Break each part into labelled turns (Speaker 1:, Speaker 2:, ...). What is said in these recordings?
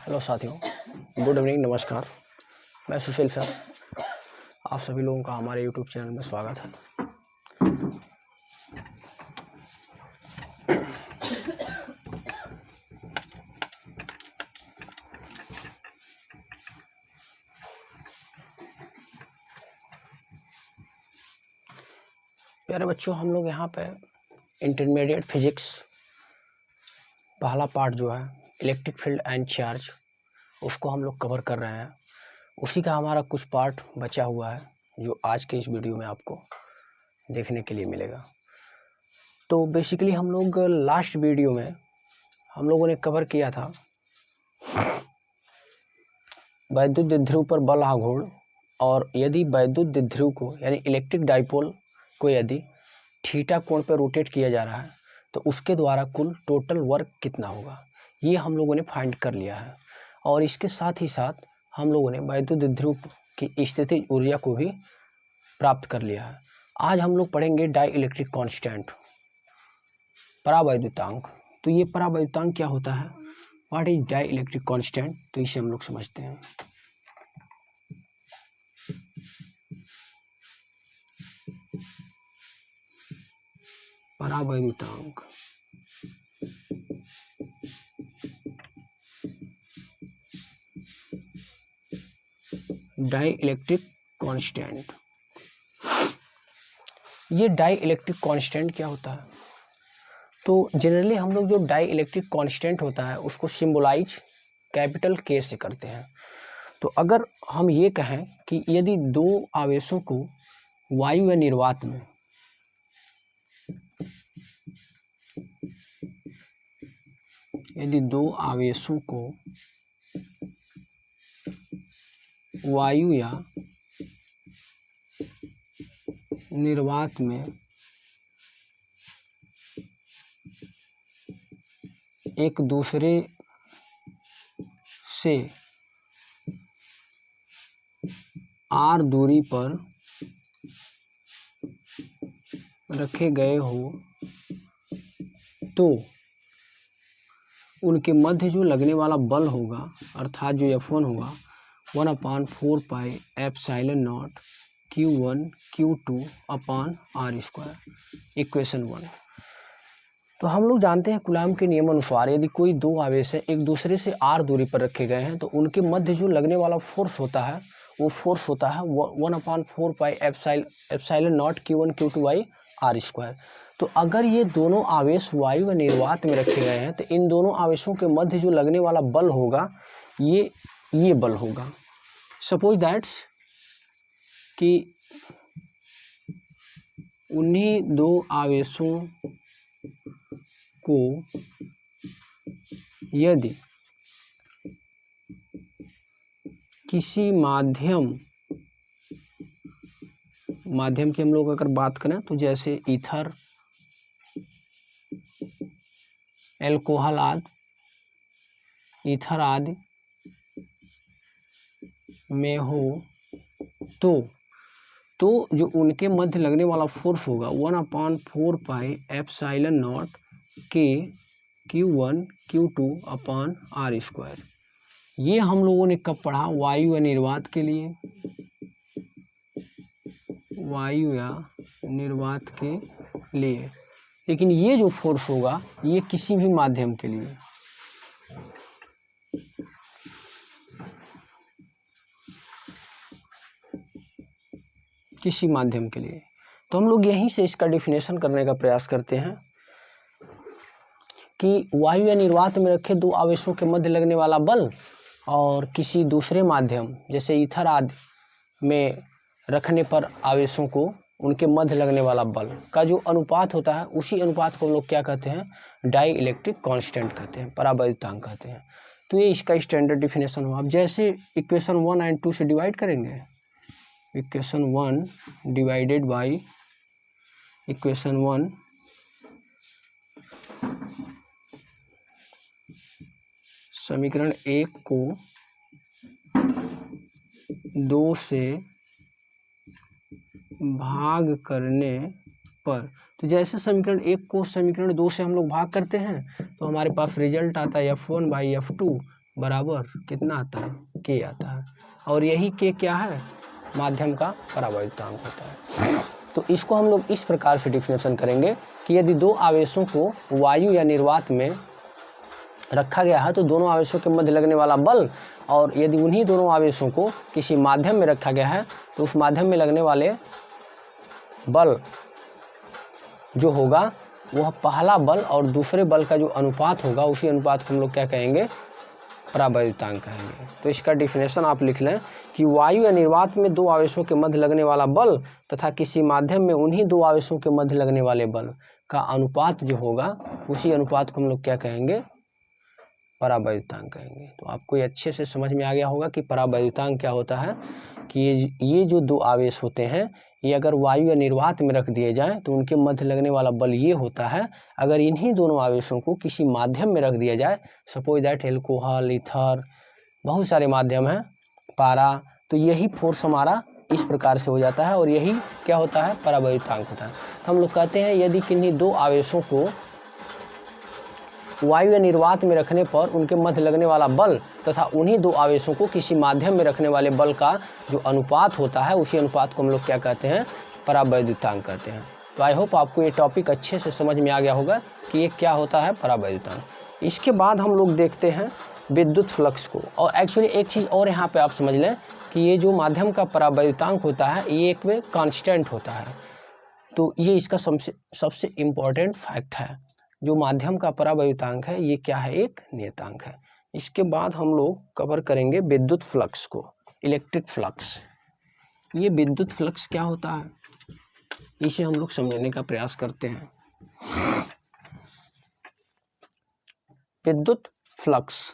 Speaker 1: Hello साथियों, good evening, नमस्कार। मैं सुशील सर, आप सभी लोगों का हमारे यूट्यूब चैनल में स्वागत है। प्यारे बच्चों, हम लोग यहाँ पे इंटरमीडिएट फिजिक्स पहला पार्ट जो है इलेक्ट्रिक फील्ड एंड चार्ज, उसको हम लोग कवर कर रहे हैं। उसी का हमारा कुछ पार्ट बचा हुआ है जो आज के इस वीडियो में आपको देखने के लिए मिलेगा। तो बेसिकली हम लोग लास्ट वीडियो में हम लोगों ने कवर किया था वैद्युत द्विध्रुव पर बल आघूर्ण, और यदि वैद्युत द्विध्रुव को यानी इलेक्ट्रिक डाइपोल को यदि थीटा कोण पर रोटेट किया जा रहा है तो उसके द्वारा कुल टोटल वर्क कितना होगा, ये हम लोगों ने फाइंड कर लिया है। और इसके साथ ही साथ हम लोगों ने वैद्युत द्विध्रुव की स्थितिज ऊर्जा को भी प्राप्त कर लिया है। आज हम लोग पढ़ेंगे डाई इलेक्ट्रिक कॉन्स्टेंट, परावैद्युतांक। तो ये परावैद्युतांक क्या होता है, what is dielectric constant, तो इसे हम लोग समझते हैं। परावैद्युतांक डाई इलेक्ट्रिक कांस्टेंट। ये डाई इलेक्ट्रिक कांस्टेंट क्या होता है, तो जनरली हम लोग जो डाई इलेक्ट्रिक कांस्टेंट होता है उसको सिंबलाइज कैपिटल के से करते हैं। तो अगर हम ये कहें कि यदि दो आवेशों को वायु या निर्वात में वायु या निर्वात में एक दूसरे से r दूरी पर रखे गए हो तो उनके मध्य जो लगने वाला बल होगा अर्थात जो F1 होगा 1/4 pi epsilon not Q1 Q2 upon r²। Equation 1। तो हम लोग जानते हैं कूलॉम के नियम अनुसार यदि कोई दो आवेश है एक दूसरे से r दूरी पर रखे गए हैं तो उनके मध्य जो लगने वाला फोर्स होता है वो फोर्स होता है 1/4 pi epsilon not Q1 Q2 by r²। तो अगर ये दोनों आवेश वायु व निर्वात में रखे गए हैं तो इन दोनों आवेशों के मध्य जो लगने वाला बल होगा ये बल होगा। सपोज दैट कि उन्हीं दो आवेशों को यदि किसी माध्यम की हम लोग अगर बात करें तो जैसे ईथर, एल्कोहल आदि, ईथर आदि में हो तो जो उनके मध्य लगने वाला फोर्स होगा 1/4 पाई एप्सिलॉन नॉट के Q1 Q2 अपॉन r²। ये हम लोगों ने कब पढ़ा, वायु या निर्वात के लिए, वायु या निर्वात के लिए। लेकिन ये जो फोर्स होगा ये किसी भी माध्यम के लिए, किसी माध्यम के लिए। तो हम लोग यहीं से इसका डेफिनेशन करने का प्रयास करते हैं कि वायु या निर्वात में रखे दो आवेशों के मध्य लगने वाला बल और किसी दूसरे माध्यम जैसे ईथर आदि में रखने पर आवेशों को उनके मध्य लगने वाला बल का जो अनुपात होता है उसी अनुपात को हम लोग क्या कहते हैं, डाई इलेक्ट्रिक कांस्टेंट कहते हैं, परावैद्युतांक कहते हैं। तो ये इसका स्टैंडर्ड डेफिनेशन हुआ। अब जैसे इक्वेशन 1 एंड 2 से डिवाइड करेंगे, इक्वेशन 1 डिवाइडेड बाई इक्वेशन 1, समीकरण 1 को 2 से भाग करने पर, तो जैसे समीकरण 1 को समीकरण 2 से हम लोग भाग करते हैं तो हमारे पास रिजल्ट आता है F1/F2 बराबर कितना आता है, के आता है, और यही के क्या है, माध्यम का परावैद्युतांक होता है। तो इसको हम लोग इस प्रकार से डिफिनेशन करेंगे कि यदि दो आवेशों को वायु या निर्वात में रखा गया है तो दोनों आवेशों के मध्य लगने वाला बल, और यदि उन्हीं दोनों आवेशों को किसी माध्यम में रखा गया है तो उस माध्यम में लगने वाले बल जो होगा वह पहला बल और दूसरे बल का जो अनुपात होगा उसी अनुपात को हम लोग क्या कहेंगे, परावैद्युतांक कहेंगे। तो इसका डिफिनेशन आप लिख लें कि वायु या निर्वात में दो आवेशों के मध्य लगने वाला बल तथा किसी माध्यम में उन्हीं दो आवेशों के मध्य लगने वाले बल का अनुपात जो होगा उसी अनुपात को हम लोग क्या कहेंगे, परावैद्युतांक कहेंगे। तो आपको ये अच्छे से समझ में आ गया होगा कि परावैद्युतांक क्या होता है कि ये जो दो आवेश होते हैं ये अगर वायु या निर्वात में रख दिए जाएं तो उनके मध्य लगने वाला बल ये होता है। अगर इन्हीं दोनों आवेशों को किसी माध्यम में रख दिया जाए, सपोज दैट एल्कोहल, ईथर, बहुत सारे माध्यम हैं, पारा, तो यही फोर्स हमारा इस प्रकार से हो जाता है और यही क्या होता है, परावैद्युतांक होता है। तो हम लोग कहते हैं यदि किन्हीं दो आवेशों को वायु या निर्वात में रखने पर उनके मध्य लगने वाला बल तथा उन्हीं दो आवेशों को किसी माध्यम में रखने वाले बल का जो अनुपात होता है उसी अनुपात को हम लोग क्या कहते हैं, परावैद्युतांक कहते हैं। तो आई होप आपको ये टॉपिक अच्छे से समझ में आ गया होगा कि ये क्या होता है, परावैद्युतांक। इसके बाद हम लोग देखते हैं विद्युत फ्लक्स को। और एक्चुअली एक चीज़ और यहाँ पर आप समझ लें कि ये जो माध्यम का परावैद्युतांक होता है ये एक में कॉन्स्टेंट होता है। तो ये इसका सबसे इम्पॉर्टेंट फैक्ट है। जो माध्यम का परावैद्युतांक है ये क्या है, एक नियतांक है। इसके बाद हम लोग कवर करेंगे विद्युत फ्लक्स को, इलेक्ट्रिक फ्लक्स। ये विद्युत फ्लक्स क्या होता है इसे हम लोग समझने का प्रयास करते हैं। विद्युत फ्लक्स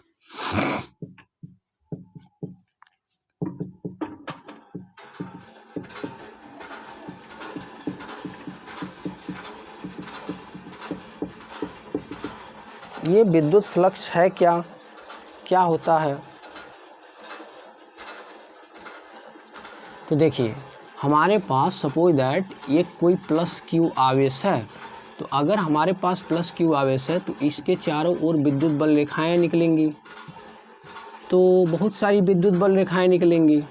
Speaker 1: ये विद्युत फ्लक्स है क्या होता है। तो देखिए हमारे पास सपोज दैट ये कोई प्लस क्यू आवेश है, तो अगर हमारे पास प्लस क्यू आवेश है तो इसके चारों ओर विद्युत बल रेखाएं निकलेंगी, तो बहुत सारी विद्युत बल रेखाएं निकलेंगी।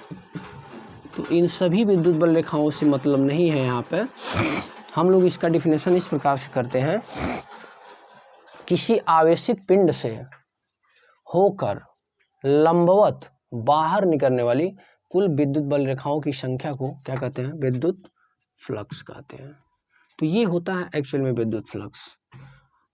Speaker 1: तो इन सभी विद्युत बल रेखाओं से मतलब नहीं है। यहाँ पे हम लोग इसका डिफिनेशन इस प्रकार से करते हैं, किसी आवेशित पिंड से होकर लंबवत बाहर निकलने वाली कुल विद्युत बल रेखाओं की संख्या को क्या कहते हैं, विद्युत फ्लक्स कहते हैं। तो ये होता है एक्चुअल में विद्युत फ्लक्स।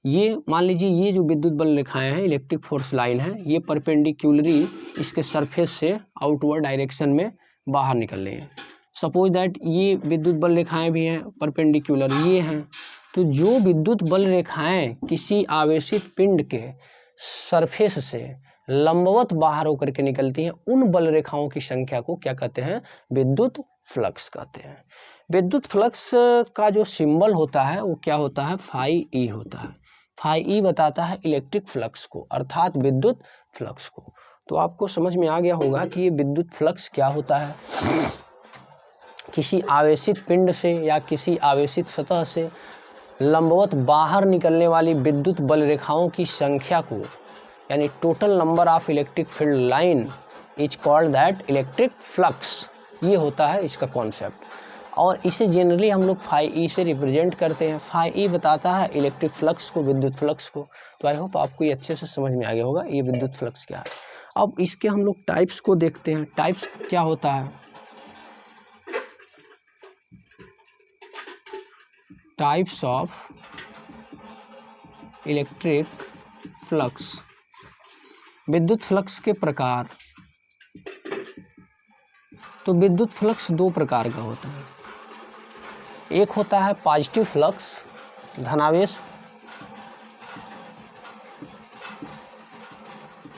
Speaker 1: ये मान लीजिए ये जो विद्युत बल रेखाएं हैं, इलेक्ट्रिक फोर्स लाइन है, ये परपेंडिकुलरी इसके सरफेस से आउटवर्ड डायरेक्शन में बाहर निकल रही हैं। सपोज दैट ये विद्युत बल रेखाएं भी हैं परपेंडिकुलर, ये हैं। तो जो विद्युत बल रेखाएं किसी आवेशित पिंड के सरफेस से लंबवत बाहर होकर के निकलती हैं, उन बल रेखाओं की संख्या को क्या कहते हैं, विद्युत फ्लक्स कहते हैं। विद्युत फ्लक्स का जो सिंबल होता है वो क्या होता है, फाई ई होता है। फाई ई बताता है इलेक्ट्रिक फ्लक्स को, अर्थात विद्युत फ्लक्स को। तो आपको समझ में आ गया होगा कि ये विद्युत फ्लक्स क्या होता है। किसी आवेशित पिंड से या किसी आवेशित सतह से लंबवत बाहर निकलने वाली विद्युत बल रेखाओं की संख्या को, यानी total number of electric field line is called that electric flux. ये होता है इसका कॉन्सेप्ट, और इसे जनरली हम लोग फाई ई से रिप्रेजेंट करते हैं। फाई ई बताता है इलेक्ट्रिक फ्लक्स को, विद्युत फ्लक्स को। तो आई होप आपको ये अच्छे से समझ में आ गया होगा ये विद्युत फ्लक्स क्या है। अब इसके हम लोग टाइप्स को देखते हैं। टाइप्स क्या होता है, टाइप्स ऑफ इलेक्ट्रिक फ्लक्स, विद्युत फ्लक्स के प्रकार। तो विद्युत फ्लक्स दो प्रकार का होता है। एक होता है पॉजिटिव फ्लक्स,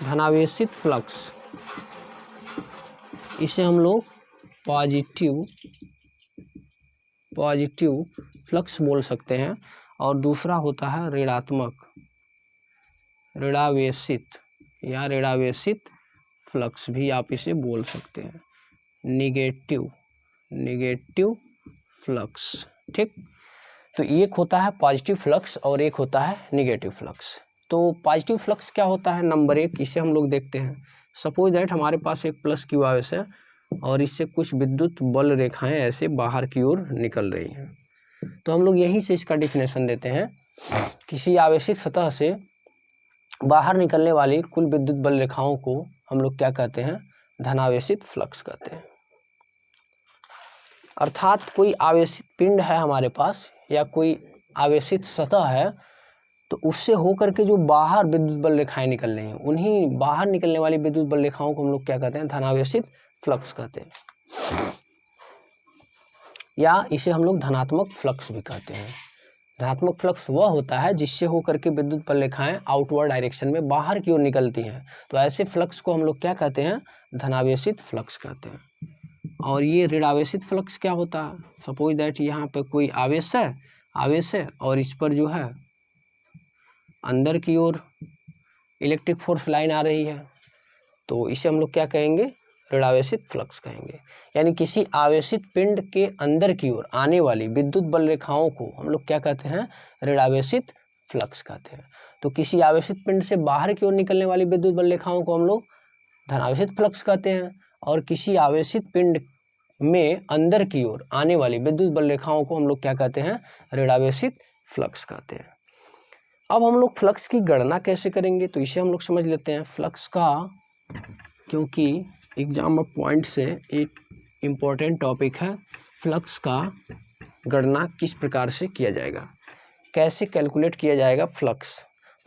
Speaker 1: धनावेशित फ्लक्स, इसे हम लोग पॉजिटिव फ्लक्स बोल सकते हैं। और दूसरा होता है ऋणावेशित या ऋणावेशित फ्लक्स भी आप इसे बोल सकते हैं, निगेटिव फ्लक्स। ठीक, तो एक होता है पॉजिटिव फ्लक्स और एक होता है निगेटिव फ्लक्स। तो पॉजिटिव फ्लक्स क्या होता है, नंबर 1, इसे हम लोग देखते हैं। सपोज दैट हमारे पास एक प्लस क्यू आवेश है और इससे कुछ विद्युत बल रेखाएं ऐसे बाहर की ओर निकल रही हैं। तो हम लोग यहीं से इसका डिफिनेशन देते हैं, किसी आवेशित सतह से बाहर निकलने वाली कुल विद्युत बल रेखाओं को हम लोग क्या कहते हैं, धनावेशित फ्लक्स कहते हैं। अर्थात कोई आवेशित पिंड है हमारे पास या कोई आवेशित सतह है, तो उससे होकर के जो बाहर विद्युत बल रेखाएं निकल रही हैं, उन्हीं बाहर निकलने वाली विद्युत बल रेखाओं को हम लोग क्या कहते हैं, धनावेशित फ्लक्स कहते हैं, या इसे हम लोग धनात्मक फ्लक्स भी कहते हैं। धनात्मक फ्लक्स वह होता है जिससे होकर के विद्युत बल रेखाएं आउटवर्ड डायरेक्शन में बाहर की ओर निकलती हैं, तो ऐसे फ्लक्स को हम लोग क्या कहते हैं, धनावेशित फ्लक्स कहते हैं। और ये ऋणावेशित फ्लक्स क्या होता है, सपोज दैट यहाँ पे कोई आवेश है और इस पर जो है अंदर की ओर इलेक्ट्रिक फोर्स लाइन आ रही है, तो इसे हम लोग क्या कहेंगे, ऋणावेशित फ्लक्स कहेंगे। यानी किसी आवेशित पिंड के अंदर की ओर आने वाली विद्युत बल रेखाओं को हम लोग क्या कहते हैं, ऋणावेशित फ्लक्स कहते हैं। तो किसी आवेशित पिंड से बाहर की ओर निकलने वाली विद्युत बल रेखाओं को हम लोग धनावेशित फ्लक्स कहते हैं, और किसी आवेशित पिंड में अंदर की ओर आने वाली विद्युत बल रेखाओं को हम लोग क्या कहते हैं, ऋणावेशित फ्लक्स कहते हैं। अब हम लोग फ्लक्स की गणना कैसे करेंगे, तो इसे हम लोग समझ लेते हैं। फ्लक्स का, क्योंकि एग्जाम ऑफ पॉइंट से एक इम्पोर्टेंट टॉपिक है, फ्लक्स का गणना किस प्रकार से किया जाएगा, कैसे कैलकुलेट किया जाएगा फ्लक्स।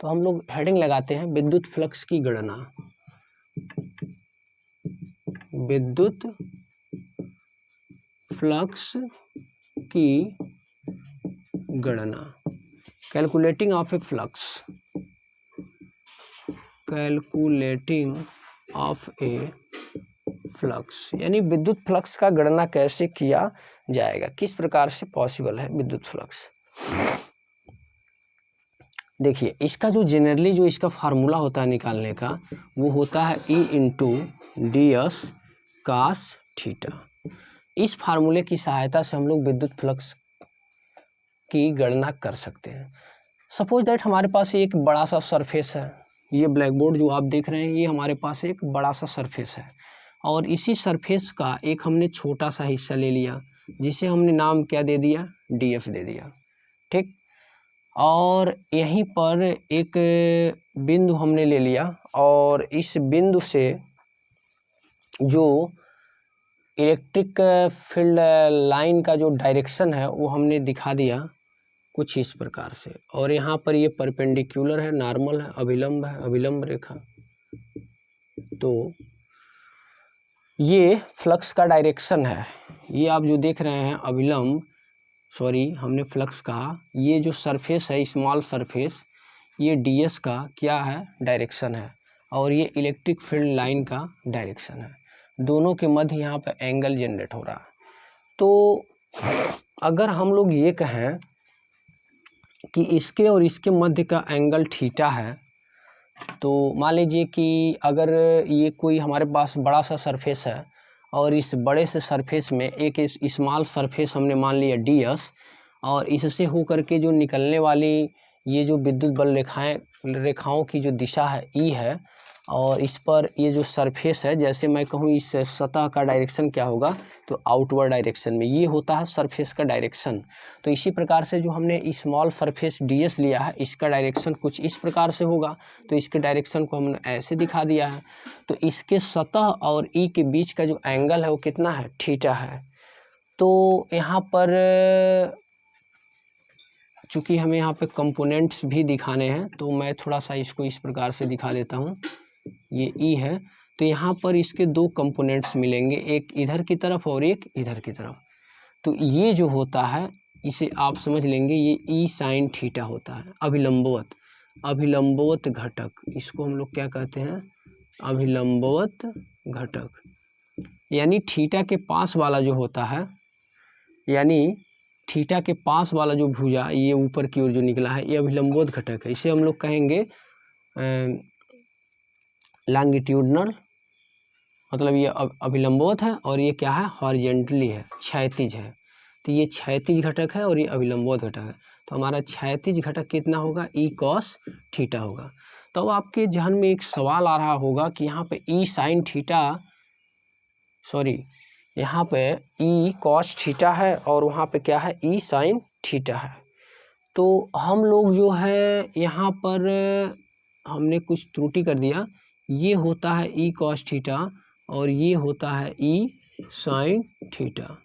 Speaker 1: तो हम लोग हेडिंग लगाते हैं, विद्युत फ्लक्स की गणना। विद्युत फ्लक्स की गणना, calculating of A flux, calculating of A flux, यानी विद्युत फ्लक्स का गणना कैसे किया जाएगा, किस प्रकार से पॉसिबल है विद्युत फ्लक्स। देखिए, इसका जो जनरली जो इसका फार्मूला होता है निकालने का, वो होता है E/ds cos थीटा। इस फार्मूले की सहायता से हम लोग विद्युत फ्लक्स की गणना कर सकते हैं। सपोज दैट हमारे पास एक बड़ा सा सरफेस है, ये ब्लैक बोर्ड जो आप देख रहे हैं, ये हमारे पास एक बड़ा सा सरफेस है, और इसी सरफेस का एक हमने छोटा सा हिस्सा ले लिया, जिसे हमने नाम क्या दे दिया, DF दे दिया, ठीक। और यहीं पर एक बिंदु हमने ले लिया, और इस बिंदु से जो इलेक्ट्रिक फील्ड लाइन का जो डायरेक्शन है वो हमने दिखा दिया कुछ इस प्रकार से, और यहाँ पर ये परपेंडिकुलर है, नॉर्मल है, अभिलंब है, अभिलंब रेखा। तो ये फ्लक्स का डायरेक्शन है, ये आप जो देख रहे हैं अभिलंब, सॉरी हमने फ्लक्स कहा, ये जो सरफेस है स्मॉल सरफेस, ये DS का क्या है, डायरेक्शन है, और ये इलेक्ट्रिक फील्ड लाइन का डायरेक्शन है। दोनों के मध्य यहाँ पे एंगल जनरेट हो रहा है। तो अगर हम लोग ये कहें कि इसके और इसके मध्य का एंगल थीटा है, तो मान लीजिए कि अगर ये कोई हमारे पास बड़ा सा सरफेस है, और इस बड़े से सरफेस में एक स्मॉल सरफेस हमने मान लिया DS, और इससे होकर के जो निकलने वाली ये जो विद्युत बल रेखाओं की जो दिशा है E है, और इस पर ये जो सरफेस है, जैसे मैं कहूँ इस सतह का डायरेक्शन क्या होगा, तो आउटवर्ड डायरेक्शन में, ये होता है सरफेस का डायरेक्शन। तो इसी प्रकार से जो हमने स्मॉल सरफेस DS लिया है, इसका डायरेक्शन कुछ इस प्रकार से होगा, तो इसके डायरेक्शन को हमने ऐसे दिखा दिया है। तो इसके सतह और E के बीच का जो एंगल है वो कितना है, थीटा है। तो यहाँ पर चूँकि हमें यहाँ पे कंपोनेंट्स भी दिखाने हैं, तो मैं थोड़ा सा इसको इस प्रकार से दिखा देता हूँ। ये E है, तो यहाँ पर इसके दो कंपोनेंट्स मिलेंगे, एक इधर की तरफ और एक इधर की तरफ। तो ये जो होता है, इसे आप समझ लेंगे, ये E sin थीटा होता है, अभिलंबवत घटक, इसको हम लोग क्या कहते हैं, अभिलंबवत घटक। यानी थीटा के पास वाला जो होता है, यानी थीटा के पास वाला जो भुजा ये ऊपर की ओर जो निकला है, ये अभिलंबवत घटक है। इसे हम लोग कहेंगे लॉन्गिट्यूडनल, मतलब ये अभिलंबवत है, और ये क्या है, हॉरिजेंटली है, क्षैतिज है। तो ये क्षैतिज घटक है और ये अभिलंबवत घटक है। तो हमारा क्षैतिज घटक कितना होगा, ई कॉस थीटा होगा। तो आपके जहन में एक सवाल आ रहा होगा कि यहाँ पे ई साइन थीटा, सॉरी यहाँ पे ई कॉस थीटा है और वहाँ पे क्या है, ई साइन थीटा है। तो हम लोग जो है यहाँ पर हमने कुछ त्रुटि कर दिया, ये होता है ई कॉस थीटा और ये होता है ई साइन थीटा।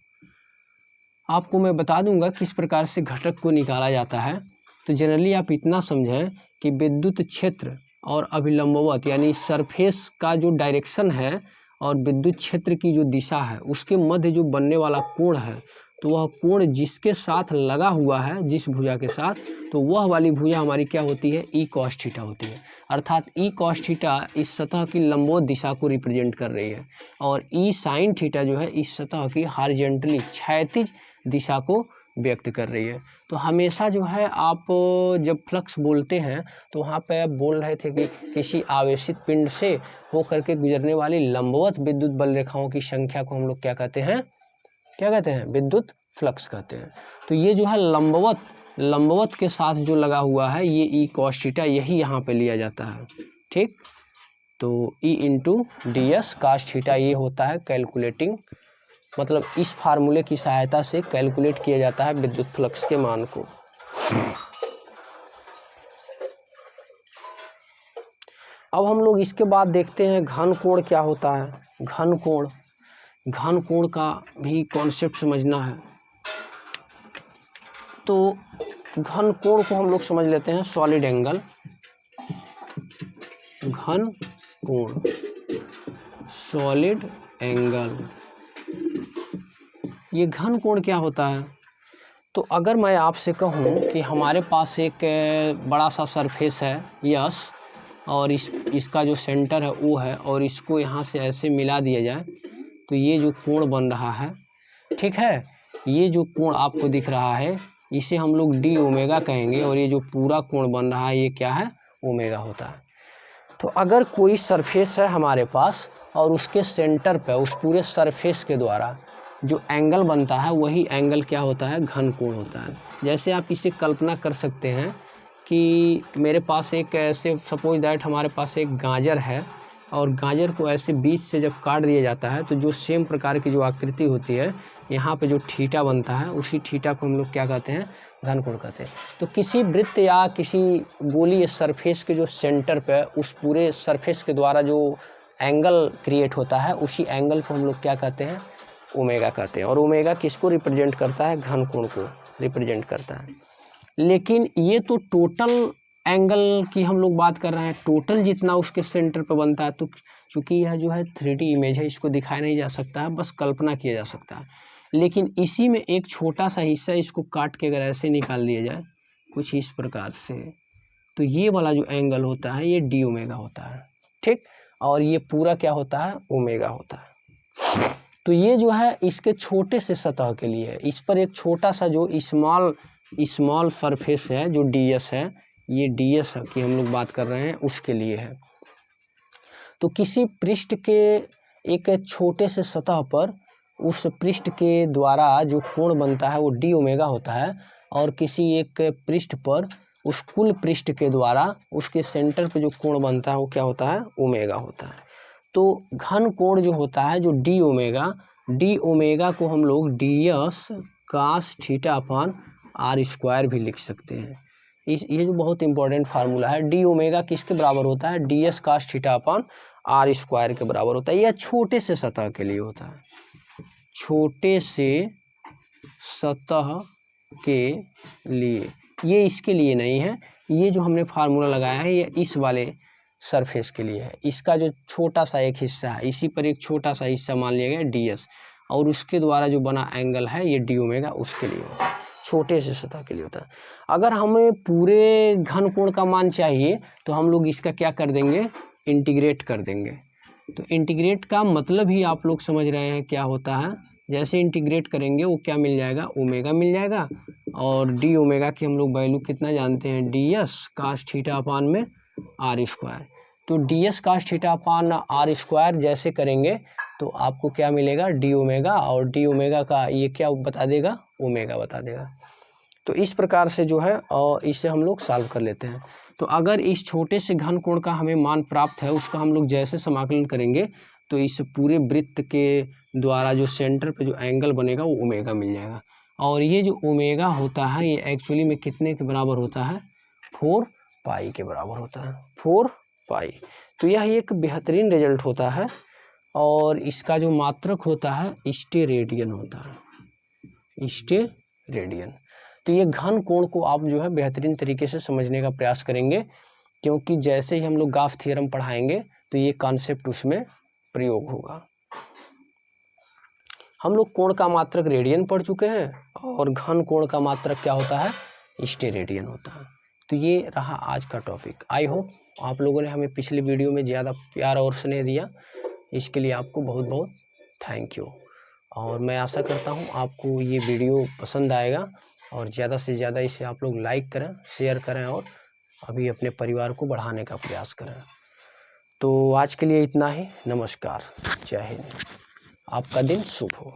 Speaker 1: आपको मैं बता दूंगा किस प्रकार से घटक को निकाला जाता है। तो जनरली आप इतना समझें कि विद्युत क्षेत्र और अभिलंबवत यानी सरफेस का जो डायरेक्शन है और विद्युत क्षेत्र की जो दिशा है उसके मध्य जो बनने वाला कोण है, तो वह कोण जिसके साथ लगा हुआ है, जिस भुजा के साथ, तो वह वाली भुजा हमारी क्या होती है, ई कॉस थीटा होती है। अर्थात ई कॉस थीटा इस सतह की लंबवत दिशा को रिप्रेजेंट कर रही है और ई साइन थीटा जो है इस सतह की हॉरिजॉन्टली क्षैतिज दिशा को व्यक्त कर रही है। तो हमेशा जो है आप जब फ्लक्स बोलते हैं तो वहाँ पे आप बोल रहे थे कि किसी आवेशित पिंड से होकर के गुजरने वाली लंबवत विद्युत बल रेखाओं की संख्या को हम लोग क्या कहते हैं, क्या कहते हैं, विद्युत फ्लक्स कहते हैं। तो ये जो है लंबवत के साथ जो लगा हुआ है ये ई कॉस थीटा, यही यहाँ पे लिया जाता है। ठीक, तो E into D S cos theta ये होता है कैलकुलेटिंग, मतलब इस फार्मूले की सहायता से कैलकुलेट किया जाता है विद्युत फ्लक्स के मान को। अब हम लोग इसके बाद देखते हैं घन कोण क्या होता है। घन कोण का भी कॉन्सेप्ट समझना है। तो घन कोण को हम लोग समझ लेते हैं सॉलिड एंगल। घन कोण, सॉलिड एंगल, ये घन कोण क्या होता है। तो अगर मैं आपसे कहूँ कि हमारे पास एक बड़ा सा सरफेस है यस, और इसका जो सेंटर है ओ है, और इसको यहाँ से ऐसे मिला दिया जाए तो ये जो कोण बन रहा है, ठीक है, ये जो कोण आपको दिख रहा है इसे हम लोग डी ओमेगा कहेंगे, और ये जो पूरा कोण बन रहा है ये क्या है, ओमेगा होता है। तो अगर कोई सरफेस है हमारे पास और उसके सेंटर पे उस पूरे सरफेस के द्वारा जो एंगल बनता है वही एंगल क्या होता है, घन कोण होता है। जैसे आप इसे कल्पना कर सकते हैं कि मेरे पास एक ऐसे, सपोज दैट हमारे पास एक गाजर है और गाजर को ऐसे बीच से जब काट दिया जाता है तो जो सेम प्रकार की जो आकृति होती है, यहाँ पे जो थीटा बनता है उसी थीटा को हम लोग क्या कहते हैं, घन कोण कहते हैं। तो किसी वृत्त या किसी गोलीय सरफेस के जो सेंटर पे उस पूरे सरफेस के द्वारा जो एंगल क्रिएट होता है उसी एंगल को हम लोग क्या कहते हैं, ओमेगा कहते हैं। और ओमेगा किसको रिप्रेजेंट करता है, घन कोण को रिप्रेजेंट करता है। लेकिन ये तो टोटल एंगल की हम लोग बात कर रहे हैं, टोटल जितना उसके सेंटर पर बनता है। तो चूँकि यह जो है 3D इमेज है, इसको दिखाया नहीं जा सकता है, बस कल्पना किया जा सकता है। लेकिन इसी में एक छोटा सा हिस्सा इसको काट के अगर ऐसे निकाल दिया जाए कुछ इस प्रकार से, तो ये वाला जो एंगल होता है ये डी ओमेगा होता है। ठीक, और ये पूरा क्या होता है, ओमेगा होता है। तो ये जो है इसके छोटे से सतह के लिए है। इस पर एक छोटा सा जो स्मॉल सरफेस है जो डीएस है, ये डीएस की हम लोग बात कर रहे हैं उसके लिए है। तो किसी पृष्ठ के एक छोटे से सतह पर उस पृष्ठ के द्वारा जो कोण बनता है वो डी ओमेगा होता है, और किसी एक पृष्ठ पर उस कुल पृष्ठ के द्वारा उसके सेंटर पे जो कोण बनता है वो क्या होता है, ओमेगा होता है। तो घन कोण जो होता है जो डी ओमेगा को हम लोग D S cos theta upon R square भी लिख सकते हैं। ये जो बहुत इंपॉर्टेंट फार्मूला है, डी ओमेगा किसके बराबर होता है, D S cos theta upon R square के बराबर होता है। यह छोटे से सतह के लिए होता है, छोटे से सतह के लिए, ये इसके लिए नहीं है। ये जो हमने फार्मूला लगाया है ये इस वाले सरफेस के लिए है। इसका जो छोटा सा एक हिस्सा है, इसी पर एक छोटा सा हिस्सा मान लिया गया डी एस, और उसके द्वारा जो बना एंगल है ये डी ओमेगा उसके लिए होता है, छोटे से सतह के लिए होता है। अगर हमें पूरे घन कोण का मान चाहिए तो हम लोग इसका क्या कर देंगे, इंटीग्रेट कर देंगे। तो इंटीग्रेट का मतलब ही आप लोग समझ रहे हैं क्या होता है। जैसे इंटीग्रेट करेंगे वो क्या मिल जाएगा, ओमेगा मिल जाएगा, और डी ओमेगा की हम लोग वैल्यू कितना जानते हैं, D S cos theta upon में आर स्क्वायर। तो D S cos theta upon R square जैसे करेंगे तो आपको क्या मिलेगा, डी ओमेगा, और डी ओमेगा का ये क्या बता देगा, ओमेगा बता देगा। तो इस प्रकार से जो है इसे हम लोग सॉल्व कर लेते हैं। तो अगर इस छोटे से घन कोण का हमें मान प्राप्त है, उसका हम लोग जैसे समाकलन करेंगे तो इस पूरे वृत्त के द्वारा जो सेंटर पे जो एंगल बनेगा वो ओमेगा मिल जाएगा। और ये जो ओमेगा होता है ये एक्चुअली में कितने के बराबर होता है, 4 पाई के बराबर होता है, 4 पाई। तो यह एक बेहतरीन रिजल्ट होता है और इसका जो मात्रक होता है स्टेरेडियन होता है, स्टेरेडियन। तो ये घन कोण को आप जो है बेहतरीन तरीके से समझने का प्रयास करेंगे, क्योंकि जैसे ही हम लोग गाफ थ्योरम पढ़ाएंगे तो ये कॉन्सेप्ट उसमें प्रयोग होगा। हम लोग कोण का मात्रक रेडियन पढ़ चुके हैं और घन कोण का मात्रक क्या होता है, स्टेरेडियन होता है। तो ये रहा आज का टॉपिक। आई होप आप लोगों ने हमें पिछली वीडियो में ज़्यादा प्यार और स्नेह दिया, इसके लिए आपको बहुत बहुत थैंक यू। और मैं आशा करता हूँ आपको ये वीडियो पसंद आएगा और ज़्यादा से ज़्यादा इसे आप लोग लाइक करें, शेयर करें और अभी अपने परिवार को बढ़ाने का प्रयास करें। तो आज के लिए इतना ही। नमस्कार, जय हिंद, आपका दिन शुभ हो।